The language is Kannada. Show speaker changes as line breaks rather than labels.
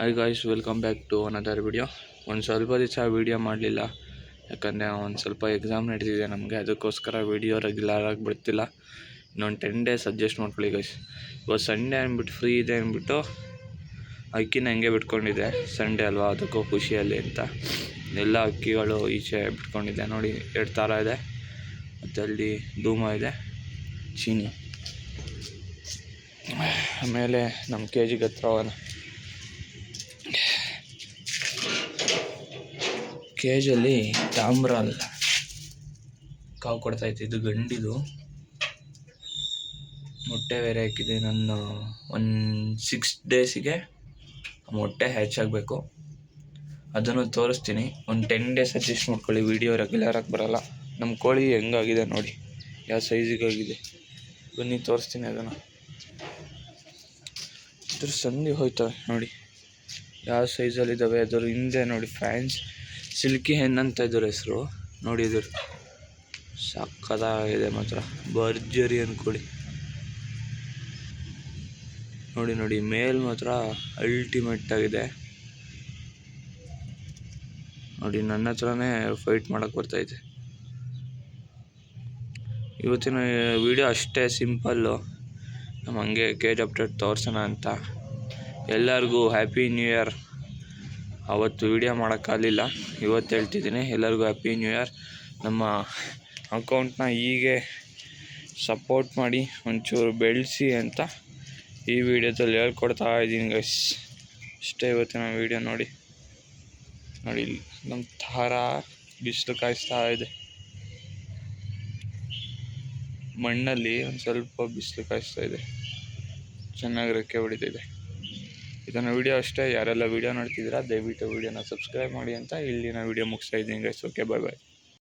Hi guys, welcome back to another video. ಒಂದು ಸ್ವಲ್ಪ ದಿವಸ ವೀಡಿಯೋ ಮಾಡಲಿಲ್ಲ, ಯಾಕಂದರೆ ಒಂದು ಸ್ವಲ್ಪ ಎಕ್ಸಾಮ್ ನಡೀತಿದೆ ನಮಗೆ. ಅದಕ್ಕೋಸ್ಕರ ವೀಡಿಯೋ ರೆಗ್ಯುಲರ್ ಆಗಿ ಬಿಡ್ತಿಲ್ಲ. ಇನ್ನೊಂದು 10 ಡೇಸ್ ಅಡ್ಜಸ್ಟ್ ಮಾಡ್ಕೊಳ್ಳಿ ಗೈಸ್. ಇವತ್ತು ಸಂಡೇ ಅಂದ್ಬಿಟ್ಟು ಫ್ರೀ ಇದೆ ಅಂದ್ಬಿಟ್ಟು ಅಕ್ಕಿನ ಹಂಗೆ ಬಿಟ್ಕೊಂಡಿದ್ದೆ. ಸಂಡೇ ಅಲ್ವಾ, ಅದಕ್ಕೂ ಖುಷಿಯಲ್ಲಿ ಅಂತ ಎಲ್ಲ ಅಕ್ಕಿಗಳು ಈಚೆ ಬಿಟ್ಕೊಂಡಿದ್ದೆ. ನೋಡಿ 2 ಥರ ಇದೆ, ಮತ್ತು ಅಲ್ಲಿ ಧೂಮ ಇದೆ, ಚೀನಿ. ಆಮೇಲೆ ನಮ್ಮ KGಗೆ ಹತ್ರ ಕೇಜಲ್ಲಿ ತಾಮ್ರ ಅಲ್ಲ ಕಾವು ಕೊಡ್ತಾಯಿತ್ತು. ಇದು ಗಂಡಿದು ಮೊಟ್ಟೆ ಬೇರೆ ಹಾಕಿದೆ. ನನ್ನ ಒಂದು 6 ಡೇಸಿಗೆ ಮೊಟ್ಟೆ ಹೆಚ್ಚಾಗಬೇಕು, ಅದನ್ನು ತೋರಿಸ್ತೀನಿ. ಒಂದು 10 ಡೇಸ್ ಅಡ್ಜಸ್ಟ್ ಮಾಡ್ಕೊಳ್ಳಿ, ವೀಡಿಯೋ ರೆಗ್ಯುಲರಾಗಿ ಬರೋಲ್ಲ. ನಮ್ಮ ಕೋಳಿ ಹೆಂಗಾಗಿದೆ ನೋಡಿ, ಯಾವ ಸೈಜಿಗಾಗಿದೆ, ಬನ್ನಿ ತೋರಿಸ್ತೀನಿ ಅದನ್ನು. ಇದ್ರ ಸಂಧಿ ಹೋಯ್ತವೆ ನೋಡಿ, ಯಾವ ಸೈಜಲ್ಲಿದ್ದಾವೆ. ಅದ್ರ ಹಿಂದೆ ನೋಡಿ ಫ್ಯಾನ್ಸ್ ಸಿಲ್ಕಿ ಹೆನ್ ಅಂತ ಇದ್ರ ಹೆಸರು ನೋಡಿ. ಇದ್ರ ಸಕ್ಕತ್ತಾಗಿದೆ ಮಾತ್ರ, ಭರ್ಜರಿ ಅನ್ಕೊಳ್ಳಿ. ನೋಡಿ ಮೇಲ್ ಮಾತ್ರ ಅಲ್ಟಿಮೇಟ್ ಆಗಿದೆ ನೋಡಿ. ನನ್ನ ಹತ್ರನೇ ಫೈಟ್ ಮಾಡೋಕ್ಕೆ ಬರ್ತೈತೆ. ಇವತ್ತಿನ ವಿಡಿಯೋ ಅಷ್ಟೇ ಸಿಂಪಲ್ಲು, ನಮ್ಮ ಹಂಗೆ ಕೇಜ್ ಅಪ್ಡೇಟ್ ತೋರ್ಸೋಣ ಅಂತ. ಎಲ್ಲರಿಗೂ ಹ್ಯಾಪಿ ನ್ಯೂ ಇಯರ್. ಅವತ್ತು ವಿಡಿಯೋ ಮಾಡೋಕ್ಕಾಗಲಿಲ್ಲ, ಇವತ್ತು ಹೇಳ್ತಿದ್ದೀನಿ ಎಲ್ಲರಿಗೂ ಹ್ಯಾಪಿ ನ್ಯೂ ಇಯರ್. ನಮ್ಮ ಅಕೌಂಟ್ನ ಹೀಗೆ ಸಪೋರ್ಟ್ ಮಾಡಿ ಒಂಚೂರು ಬೆಳೆಸಿ ಅಂತ ಈ ವಿಡಿಯೋದಲ್ಲಿ ಹೇಳ್ಕೊಡ್ತಾ ಇದ್ದೀನಿ ಗೈಸ್. ಅಷ್ಟೇ ಇವತ್ತಿನ ವಿಡಿಯೋ. ನೋಡಿ ನಮ್ಮ ಥರ ಬಿಸಿಲು ಕಾಯಿಸ್ತಾ ಇದೆ. ಮಣ್ಣಲ್ಲಿ ಒಂದು ಸ್ವಲ್ಪ ಬಿಸಿಲು ಕಾಯಿಸ್ತಾ ಇದೆ, ಚೆನ್ನಾಗಿ ರೆಕ್ಕೆ ಹೊಡಿತಿದೆ. ಇದನ್ನು ವಿಡಿಯೋ ಅಷ್ಟೇ. ಯಾರೆಲ್ಲ ವಿಡಿಯೋ ನೋಡ್ತಿದ್ದೀರಾ ದಯವಿಟ್ಟು ವಿಡಿಯೋನ ಸಬ್ಸ್ಕ್ರೈಬ್ ಮಾಡಿ ಅಂತ ಇಲ್ಲಿನ ವಿಡಿಯೋ ಮುಗಿಸ್ತಾ ಇದ್ದೀನಿ ಗೈಸ್. ಓಕೆ, ಬಾಯ್.